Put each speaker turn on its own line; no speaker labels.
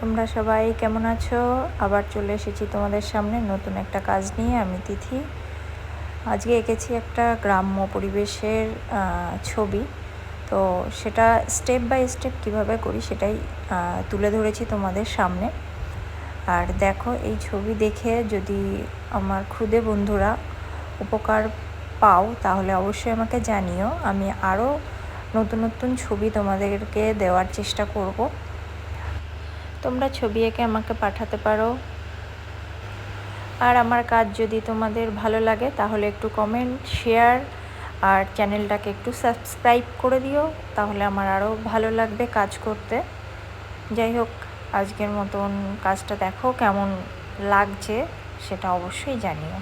তোমরা সবাই কেমন আছো? আবার চলে এসেছি তোমাদের সামনে নতুন একটা কাজ নিয়ে। আমি তিথি। আজকে এঁকেছি একটা গ্রাম্য পরিবেশের ছবি। তো সেটা স্টেপ বাই স্টেপ কীভাবে করি সেটাই তুলে ধরেছি তোমাদের সামনে। আর দেখো, এই ছবি দেখে যদি আমার ক্ষুদে বন্ধুরা উপকার পাও তাহলে অবশ্যই আমাকে জানিও। আমি আরও নতুন নতুন ছবি তোমাদেরকে দেওয়ার চেষ্টা করব। তোমরা ছবি এঁকে আমাকে পাঠাতে পারো। আর আমার কাজ যদি তোমাদের ভালো লাগে তাহলে একটু কমেন্ট, শেয়ার আর চ্যানেলটাকে একটু সাবস্ক্রাইব করে দিও, তাহলে আমার আরও ভালো লাগবে কাজ করতে। যাই হোক, আজকের মতন কাজটা দেখো কেমন লাগছে সেটা অবশ্যই জানিও।